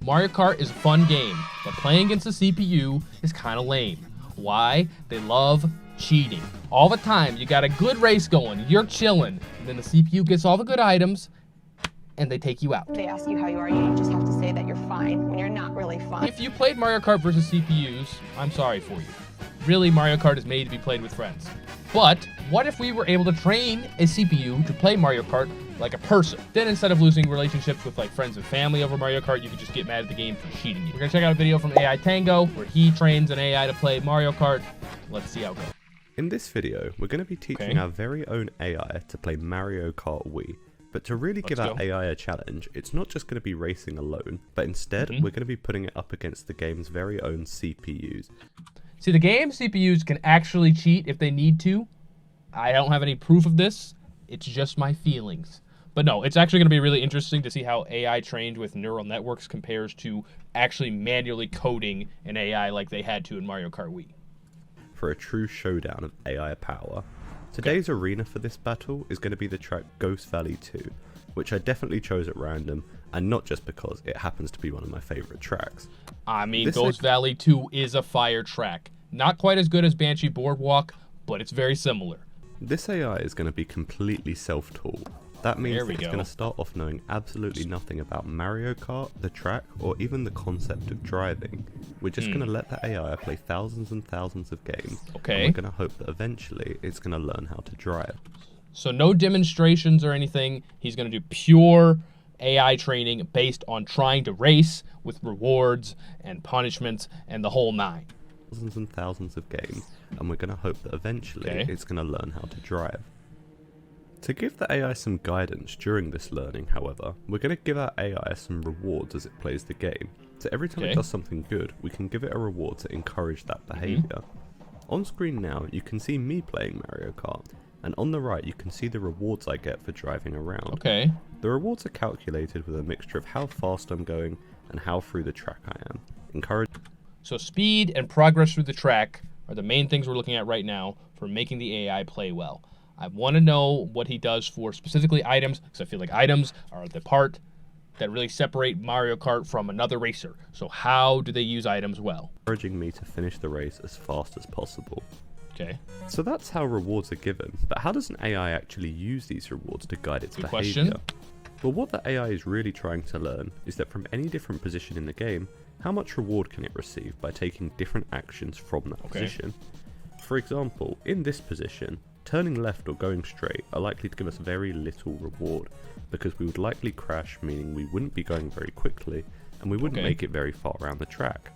Mario Kart is a fun game, but playing against the CPU is kind of lame. Why? They love cheating. All the time, you got a good race going, you're chilling, and then the CPU gets all the good items, and they take you out. They ask you how you are, you just have to say that you're fine when you're not really fine. If you played Mario Kart versus CPUs, I'm sorry for you. Really, Mario Kart is made to be played with friends. But what if we were able to train a CPU to play Mario Kart like a person? Then instead of losing relationships with like friends and family over Mario Kart, you could just get mad at the game for cheating you. We're gonna check out a video from AI Tango where he trains an AI to play Mario Kart. Let's see how it goes. In this video, we're going to be teaching our very own AI to play Mario Kart Wii. But to really give our AI a challenge, it's not just going to be racing alone, but instead we're going to be putting it up against the game's very own CPUs. See, the game CPUs can actually cheat if they need to. I don't have any proof of this. It's just my feelings. But no, it's actually going to be really interesting to see how AI trained with neural networks compares to actually manually coding an AI like they had to in Mario Kart Wii. For a true showdown of AI power. Today's arena for this battle is going to be the track Ghost Valley 2, which I definitely chose at random, and not just because it happens to be one of my favourite tracks. I mean, Ghost Valley 2 is a fire track. Not quite as good as Banshee Boardwalk, but it's very similar. This AI is going to be completely self-taught. That means that it's going to start off knowing absolutely nothing about Mario Kart, the track, or even the concept of driving. We're just going to let the AI play thousands and thousands of games, and we're going to hope that eventually it's going to learn how to drive. So no demonstrations or anything. He's going to do pure AI training based on trying to race with rewards and punishments and the whole nine. Thousands and thousands of games, and we're going to hope that eventually it's going to learn how to drive. To give the AI some guidance during this learning, however, we're going to give our AI some rewards as it plays the game. So every time it does something good, we can give it a reward to encourage that behaviour. On screen now, you can see me playing Mario Kart, and on the right you can see the rewards I get for driving around. The rewards are calculated with a mixture of how fast I'm going and how through the track I am. So speed and progress through the track are the main things we're looking at right now for making the AI play well. I want to know what he does for specifically items, because I feel like items are the part that really separate Mario Kart from another racer. So how do they use items well? Encouraging me to finish the race as fast as possible. So that's how rewards are given, but how does an AI actually use these rewards to guide its behavior? Well, what the AI is really trying to learn is that from any different position in the game, how much reward can it receive by taking different actions from that position. For example, in this position, turning left or going straight are likely to give us very little reward, because we would likely crash, meaning we wouldn't be going very quickly, and we wouldn't make it very far around the track.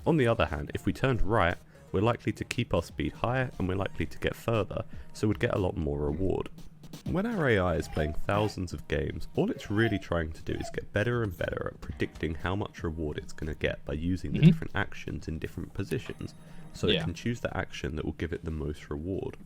On the other hand, if we turned right, we're likely to keep our speed higher, and we're likely to get further, so we'd get a lot more reward. When our AI is playing thousands of games, all it's really trying to do is get better and better at predicting how much reward it's going to get by using the different actions in different positions, so it can choose the action that will give it the most reward.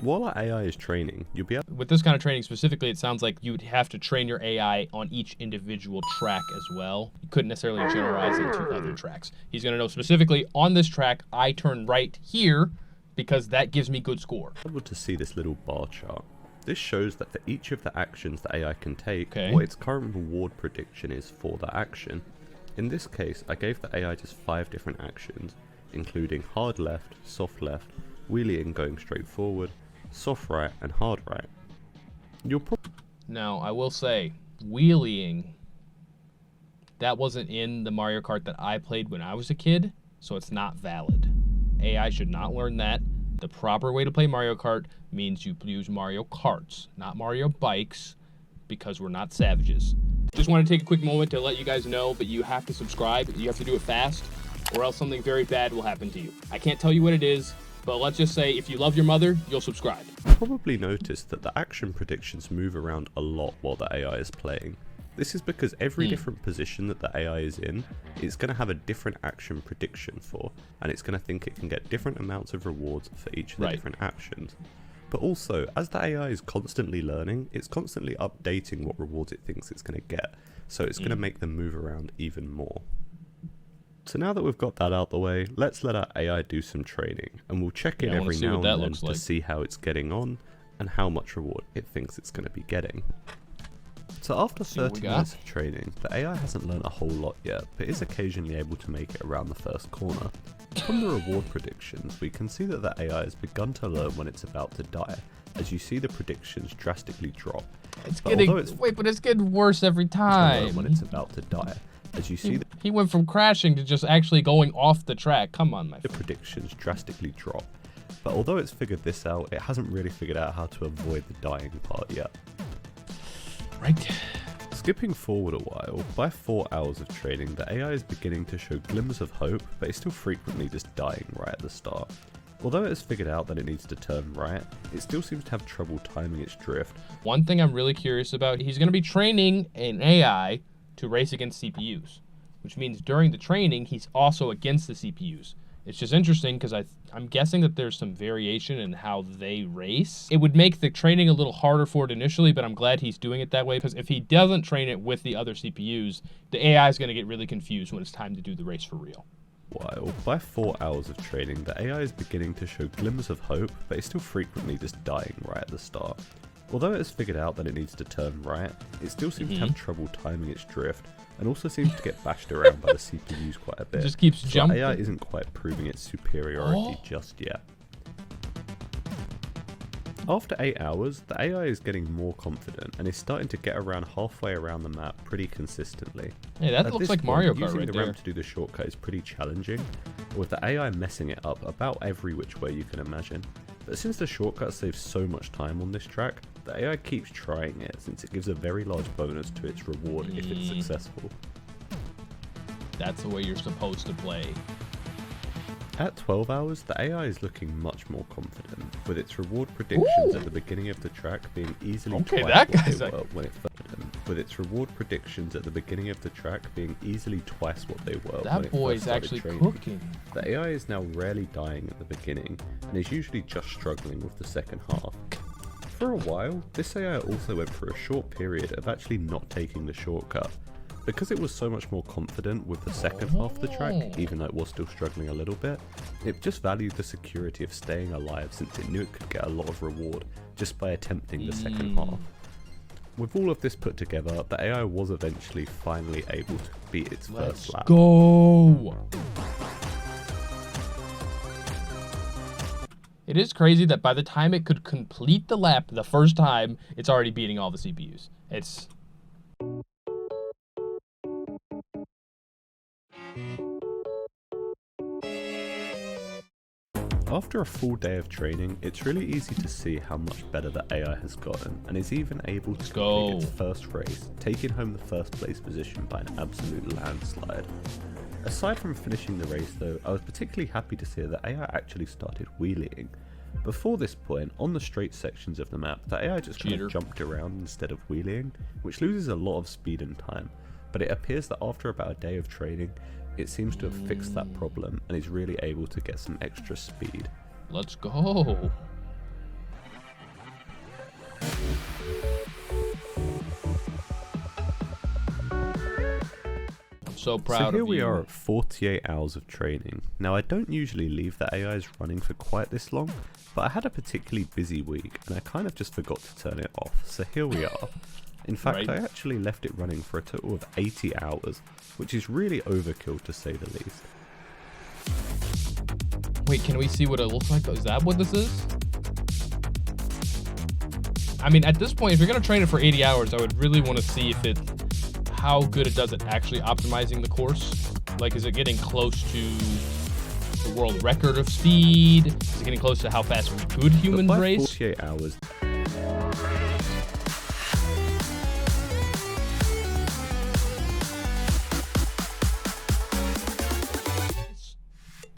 While our AI is training, you'll be able... With this kind of training specifically, it sounds like you would have to train your AI on each individual track as well. You couldn't necessarily generalize it to other tracks. He's going to know specifically, on this track, I turn right here because that gives me good score. Able to see this little bar chart. This shows that for each of the actions the AI can take, what its current reward prediction is for that action. In this case, I gave the AI just 5 different actions, including hard left, soft left, wheeling going straight forward, soft right, and hard right. Now, I will say, wheeling, that wasn't in the Mario Kart that I played when I was a kid, so it's not valid. AI should not learn that. The proper way to play Mario Kart means you use Mario Karts, not Mario Bikes, because we're not savages. Just want to take a quick moment to let you guys know, but you have to subscribe. You have to do it fast, or else something very bad will happen to you. I can't tell you what it is, but let's just say if you love your mother, you'll subscribe. You probably noticed that the action predictions move around a lot while the AI is playing. This is because every different position that the AI is in, it's going to have a different action prediction for, and it's going to think it can get different amounts of rewards for each of the different actions. But also, as the AI is constantly learning, it's constantly updating what rewards it thinks it's going to get, so it's going to make them move around even more. So now that we've got that out the way, let's let our AI do some training, and we'll check in every now and then to see how it's getting on, and how much reward it thinks it's going to be getting. So after 30 minutes of training, the AI hasn't learned a whole lot yet, but is occasionally able to make it around the first corner. From the reward predictions, we can see that the AI has begun to learn when it's about to die, as you see the predictions drastically drop. It's getting worse every time. When it's about to die, as you see he went from crashing to just actually going off the track. Come on, my friend. The predictions drastically drop. But although it's figured this out, it hasn't really figured out how to avoid the dying part yet. Right. Skipping forward a while, by 4 hours of training, the AI is beginning to show glimmers of hope, but it's still frequently just dying right at the start. Although it has figured out that it needs to turn right, it still seems to have trouble timing its drift. One thing I'm really curious about, he's going to be training an AI to race against CPUs, which means during the training, he's also against the CPUs. It's just interesting because I'm guessing that there's some variation in how they race. It would make the training a little harder for it initially, but I'm glad he's doing it that way, because if he doesn't train it with the other CPUs, the AI is going to get really confused when it's time to do the race for real. While by 4 hours of training, the AI is beginning to show glimmers of hope, but it's still frequently just dying right at the start. Although it has figured out that it needs to turn right, it still seems to have trouble timing its drift, and also seems to get bashed around by the CPUs quite a bit. It just keeps jumping. The AI isn't quite proving its superiority just yet. After 8 hours, the AI is getting more confident and is starting to get around halfway around the map pretty consistently. Hey, that looks like Mario Kart using the ramp to do the shortcut is pretty challenging, with the AI messing it up about every which way you can imagine. But since the shortcut saves so much time on this track, the AI keeps trying it since it gives a very large bonus to its reward if it's successful. That's the way you're supposed to play. At 12 hours, the AI is looking much more confident, with its reward predictions at the beginning of the track being easily twice what they were when it first with its reward predictions at the beginning of the track being easily twice what they were when it first started training. Cooking. The AI is now rarely dying at the beginning, and is usually just struggling with the second half. For a while, this AI also went through a short period of actually not taking the shortcut. Because it was so much more confident with the second half of the track, even though it was still struggling a little bit, it just valued the security of staying alive since it knew it could get a lot of reward just by attempting the second half. With all of this put together, the AI was eventually finally able to beat its first lap. Go! It is crazy that by the time it could complete the lap the first time, it's already beating all the CPUs. It's... After a full day of training, it's really easy to see how much better the AI has gotten, and is even able to complete its first race, taking home the first place position by an absolute landslide. Aside from finishing the race though, I was particularly happy to see that the AI actually started wheeling. Before this point, on the straight sections of the map, the AI just kind of jumped around instead of wheeling, which loses a lot of speed and time, but it appears that after about a day of training, it seems to have fixed that problem and is really able to get some extra speed. Let's go. I'm so proud of you. So here we are at 48 hours of training. Now I don't usually leave the AIs running for quite this long, but I had a particularly busy week and I kind of just forgot to turn it off, so here we are. In fact, I actually left it running for a total of 80 hours, which is really overkill to say the least. Wait, can we see what it looks like? Is that what this is? I mean, at this point, if you're going to train it for 80 hours, I would really want to see if how good it does at actually optimizing the course. Like, is it getting close to the world record of speed? Is it getting close to how fast good humans race? 48 hours.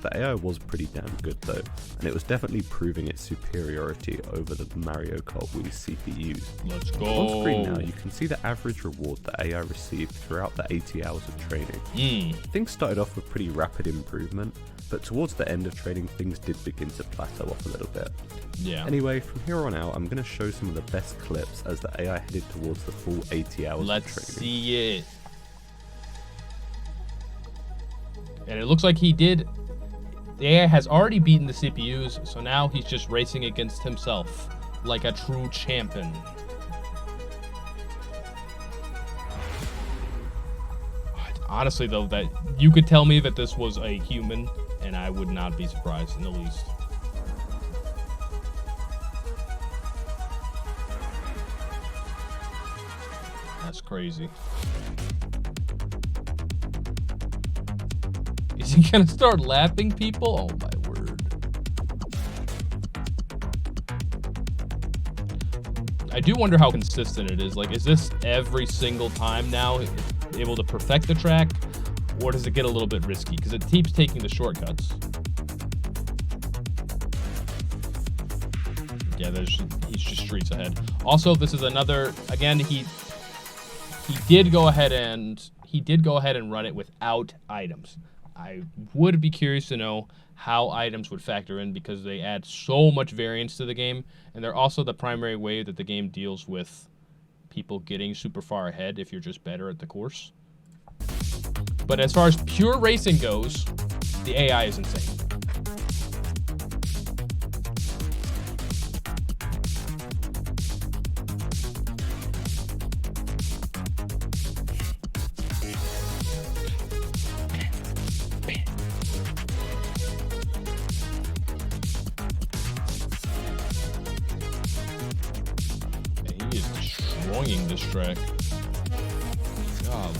The AI was pretty damn good though, and it was definitely proving its superiority over the Mario Kart Wii CPUs. Let's go! On screen now, you can see the average reward the AI received throughout the 80 hours of training. Things started off with pretty rapid improvement, but towards the end of training, things did begin to plateau off a little bit. Yeah. Anyway, from here on out, I'm going to show some of the best clips as the AI headed towards the full 80 hours of training. Let's see it. And it looks like he did... The AI has already beaten the CPUs, so now he's just racing against himself like a true champion. Honestly, though, that you could tell me that this was a human, and I would not be surprised in the least. That's crazy. Is he gonna start lapping people? Oh my word. I do wonder how consistent it is. Like, is this every single time now able to perfect the track? Or does it get a little bit risky? Because it keeps taking the shortcuts. Yeah, he's just streets ahead. Also, this is another, again, he did go ahead and run it without items. I would be curious to know how items would factor in, because they add so much variance to the game, and they're also the primary way that the game deals with people getting super far ahead if you're just better at the course. But as far as pure racing goes, the AI is insane. He is destroying this track. Golly.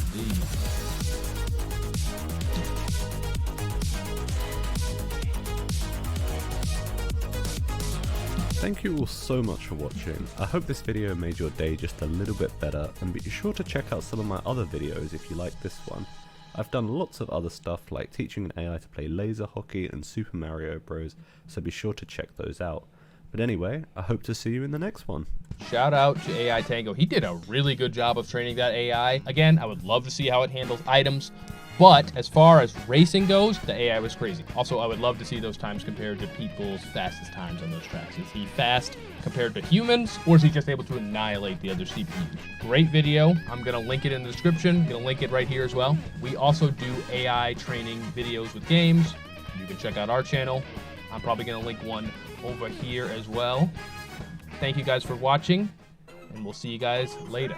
Thank you all so much for watching. I hope this video made your day just a little bit better, and be sure to check out some of my other videos if you like this one. I've done lots of other stuff like teaching an AI to play laser hockey and Super Mario Bros, so be sure to check those out. But anyway, I hope to see you in the next one. Shout out to AI Tango. He did a really good job of training that AI. Again, I would love to see how it handles items. But as far as racing goes, the AI was crazy. Also, I would love to see those times compared to people's fastest times on those tracks. Is he fast compared to humans, or is he just able to annihilate the other CPUs? Great video. I'm going to link it in the description. I'm going to link it right here as well. We also do AI training videos with games. You can check out our channel. I'm probably going to link one over here as well. Thank you guys for watching, and we'll see you guys later.